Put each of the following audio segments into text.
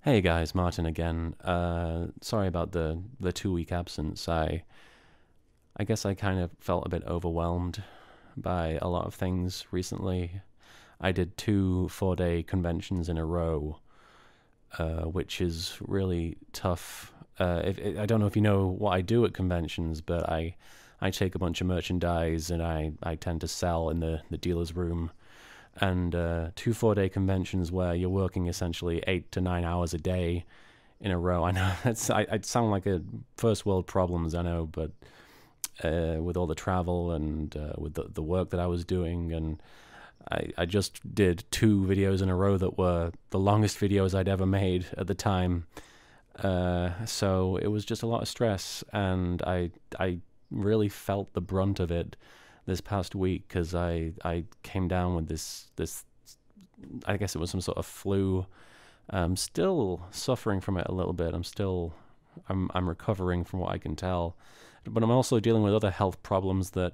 Hey guys, Martin again. Sorry about the 2 week absence. I guess I kind of felt a bit overwhelmed by a lot of things recently. I did two 4 day conventions in a row, which is really tough. I don't know if you know what I do at conventions, but I take a bunch of merchandise and I tend to sell in the dealer's room. And two 4 day conventions where you're working essentially 8 to 9 hours a day in a row. I know I sound like a first world problems, I know, but with all the travel and with the work that I was doing, and I just did two videos in a row that were the longest videos I'd ever made at the time. So it was just a lot of stress, and I really felt the brunt of it this past week because I came down with this I guess it was some sort of flu. I'm still suffering from it a little bit. I'm recovering from what I can tell, but I'm also dealing with other health problems that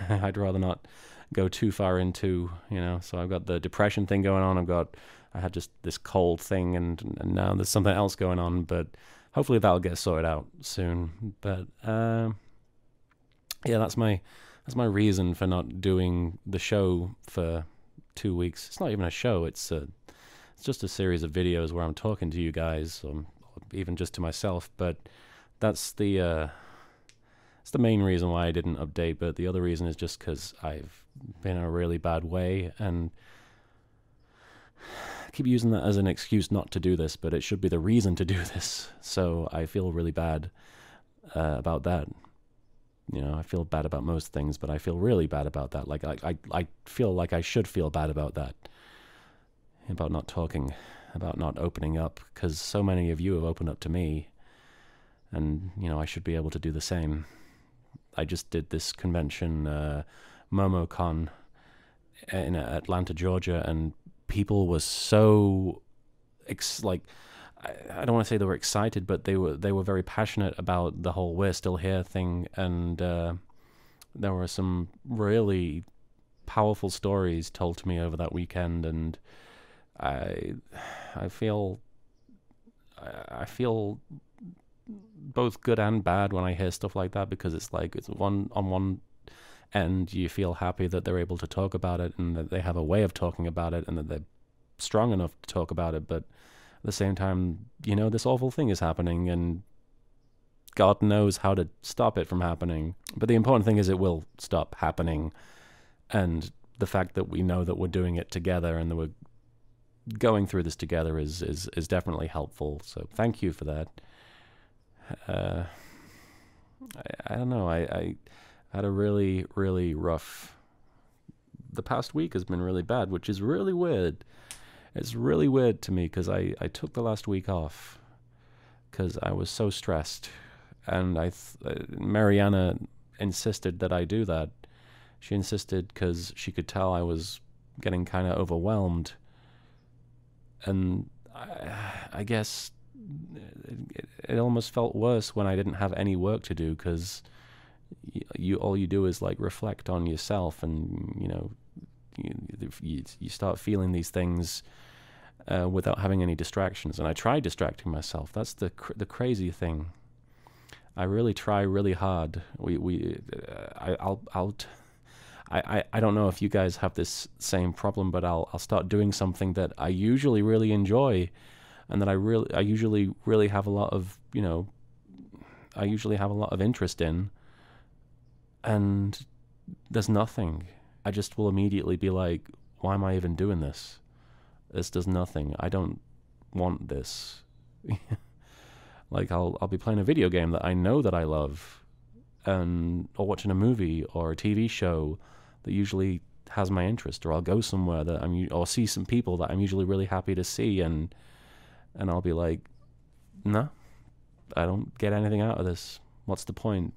I'd rather not go too far into. So I've got the depression thing going on. I had just this cold thing, and now there's something else going on. But hopefully that'll get sorted out soon. But yeah, that's my reason for not doing the show for 2 weeks. It's not even a show. It's just a series of videos where I'm talking to you guys, or even just to myself. But that's it's the main reason why I didn't update. But the other reason is just because I've been in a really bad way, and I keep using that as an excuse not to do this, but it should be the reason to do this. So I feel really bad about that. I feel bad about most things, but I feel really bad about that. Like I feel like I should feel bad about that, about not talking, about not opening up, because so many of you have opened up to me, and I should be able to do the same. I just did this convention, MomoCon, in Atlanta, Georgia, and people were so like, I don't want to say they were excited, but they were very passionate about the whole "we're still here" thing, and there were some really powerful stories told to me over that weekend, and I feel both good and bad when I hear stuff like that, because it's like it's on one end you feel happy that they're able to talk about it and that they have a way of talking about it and that they're strong enough to talk about it, but at the same time, this awful thing is happening, and God knows how to stop it from happening. But the important thing is it will stop happening, and the fact that we know that we're doing it together and that we're going through this together is definitely helpful. So thank you for that. I don't know. I had a really, really rough. The past week has been really bad, which is really weird. It's really weird to me because I took the last week off because I was so stressed, and Mariana insisted that I do that. She insisted because she could tell I was getting kind of overwhelmed, and I guess it almost felt worse when I didn't have any work to do, because all you do is like reflect on yourself, and you start feeling these things without having any distractions. And I try distracting myself. That's the crazy thing. I really try really hard. I don't know if you guys have this same problem, but I'll start doing something that I usually really enjoy, and that I usually really have a lot of I usually have a lot of interest in, and there's nothing. I just will immediately be like, why am I even doing this? This does nothing. I don't want this. Like I'll be playing a video game that I know that I love, or watching a movie or a TV show that usually has my interest, or I'll go somewhere or see some people that I'm usually really happy to see, and I'll be like, no, I don't get anything out of this. What's the point?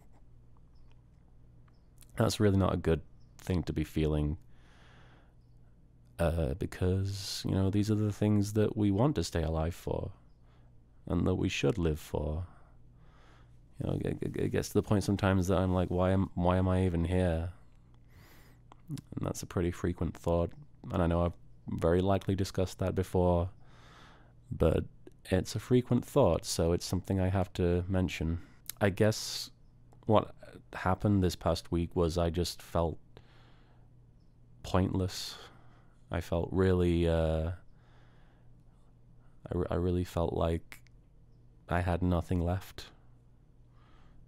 That's really not a good thing to be feeling, because these are the things that we want to stay alive for, and that we should live for. It gets to the point sometimes that I'm like, why am I even here? And that's a pretty frequent thought, and I know I've very likely discussed that before, but It's a frequent thought, so it's something I have to mention. I guess what happened this past week was I just felt pointless. I felt really, I really felt like I had nothing left.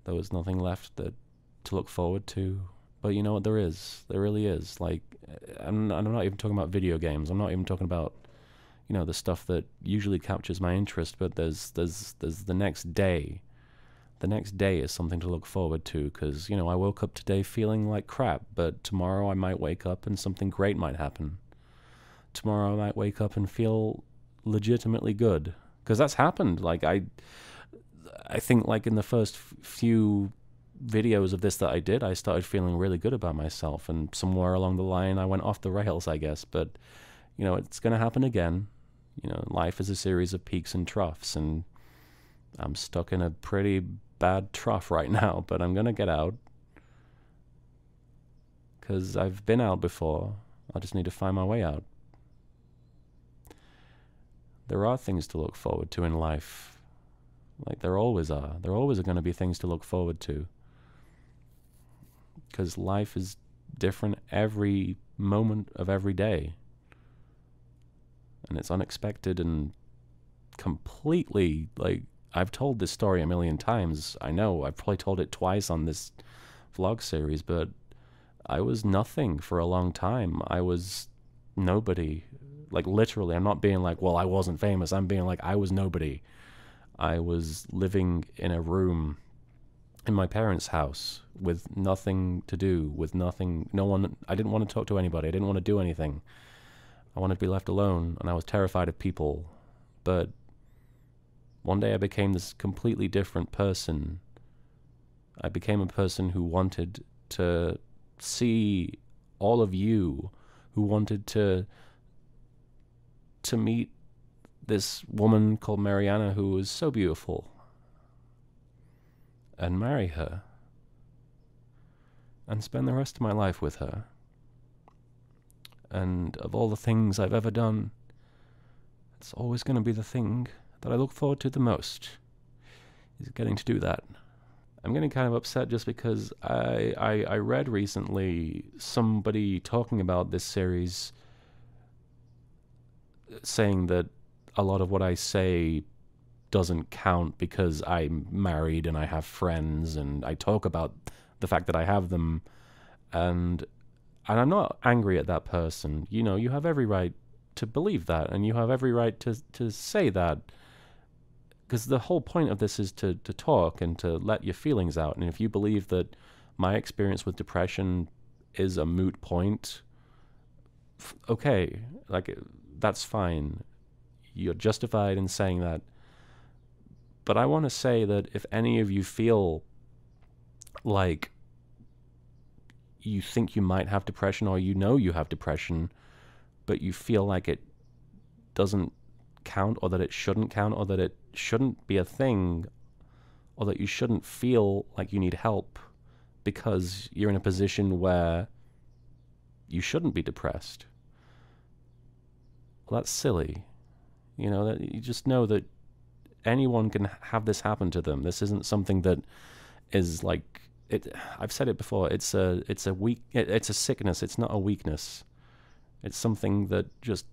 There was nothing left to look forward to. But you know what, there is. There really is. Like, I'm not even talking about video games. I'm not even talking about, the stuff that usually captures my interest, but there's the next day. The next day is something to look forward to, because, I woke up today feeling like crap, but tomorrow I might wake up and something great might happen. Tomorrow I might wake up and feel legitimately good, because that's happened. Like, I think, like, in the first few videos of this that I did, I started feeling really good about myself, and somewhere along the line I went off the rails, I guess. But it's going to happen again. Life is a series of peaks and troughs, and I'm stuck in a pretty bad trough right now, but I'm going to get out, because I've been out before. I just need to find my way out. There are things to look forward to in life. Like, there always are. There always are going to be things to look forward to, because life is different every moment of every day. And it's unexpected and completely, like, I've told this story a million times. I know, I've probably told it twice on this vlog series, but I was nothing for a long time. I was nobody. Like, literally, I'm not being like, well, I wasn't famous. I'm being like, I was nobody. I was living in a room in my parents' house with nothing to do, with nothing, no one. I didn't want to talk to anybody. I didn't want to do anything. I wanted to be left alone, and I was terrified of people. But one day I became this completely different person. I became a person who wanted to see all of you, who wanted to meet this woman called Mariana, who was so beautiful, and marry her, and spend the rest of my life with her. And of all the things I've ever done, it's always going to be the thing that I look forward to the most, is getting to do that. I'm getting kind of upset just because I read recently somebody talking about this series, saying that a lot of what I say doesn't count because I'm married and I have friends, and I talk about the fact that I have them, and I'm not angry at that person. You have every right to believe that, and you have every right to say that, because the whole point of this is to talk and to let your feelings out. And if you believe that my experience with depression is a moot point, okay, like, that's fine. You're justified in saying that. But I want to say that if any of you feel like you think you might have depression, or you have depression, but you feel like it doesn't count, or that it shouldn't count, or that it shouldn't be a thing, or that you shouldn't feel like you need help because you're in a position where you shouldn't be depressed, well, that's silly. That you just know that anyone can have this happen to them. This isn't something that is like it. I've said it before. It's a sickness. It's not a weakness. It's something that just,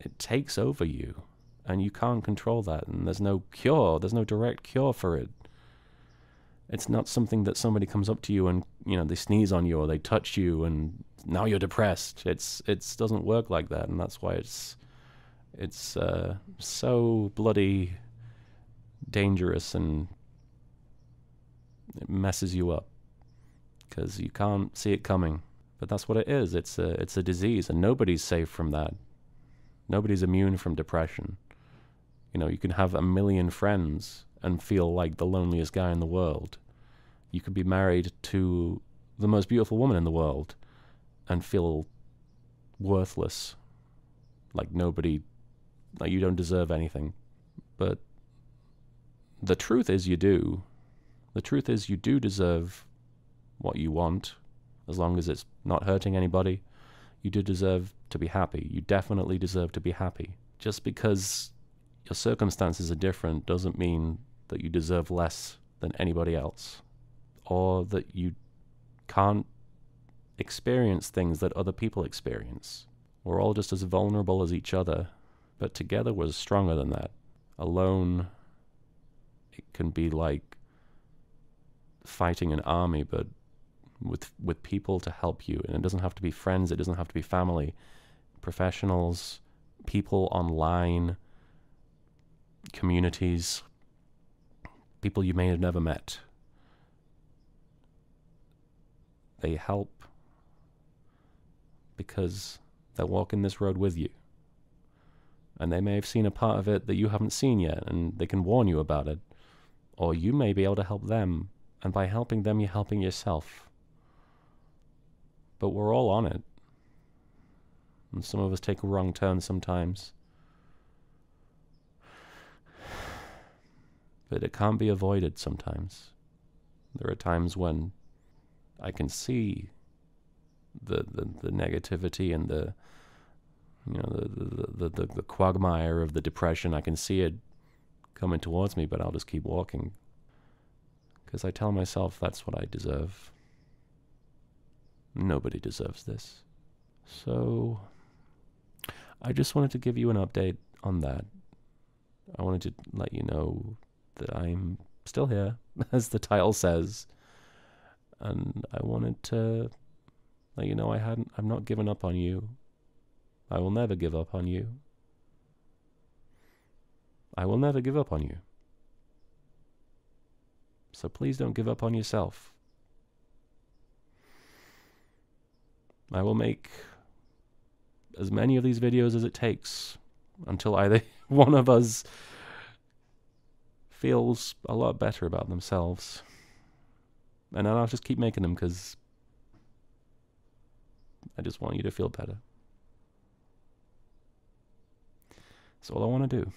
it takes over you, and you can't control that. And there's no cure. There's no direct cure for it. It's not something that somebody comes up to you and they sneeze on you, or they touch you and now you're depressed. It doesn't work like that, and that's why it's so bloody dangerous, and it messes you up because you can't see it coming. But that's what it is. It's a disease, and nobody's safe from that. Nobody's immune from depression. You can have a million friends and feel like the loneliest guy in the world. You could be married to the most beautiful woman in the world and feel worthless, like nobody, like you don't deserve anything. But the truth is you do. The truth is you do deserve what you want, as long as it's not hurting anybody. You do deserve to be happy. You definitely deserve to be happy. Just because your circumstances are different doesn't mean that you deserve less than anybody else, or that you can't experience things that other people experience. We're all just as vulnerable as each other, but together we're stronger than that. Alone, it can be like fighting an army, but with people to help you. And it doesn't have to be friends, it doesn't have to be family, professionals, people online, communities, people you may have never met. They help because they're walking this road with you. And they may have seen a part of it that you haven't seen yet, and they can warn you about it. Or you may be able to help them, and by helping them, you're helping yourself. But we're all on it. And some of us take a wrong turn sometimes. But it can't be avoided sometimes. There are times when I can see the negativity and the quagmire of the depression. I can see it coming towards me, but I'll just keep walking. Because I tell myself that's what I deserve. Nobody deserves this. So I just wanted to give you an update on that. I wanted to let you know that I'm still here, as the title says. And I wanted to let you know I've not given up on you. I will never give up on you. I will never give up on you. So please don't give up on yourself. I will make as many of these videos as it takes until either one of us feels a lot better about themselves. And then I'll just keep making them because I just want you to feel better. That's all I want to do.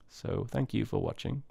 So thank you for watching.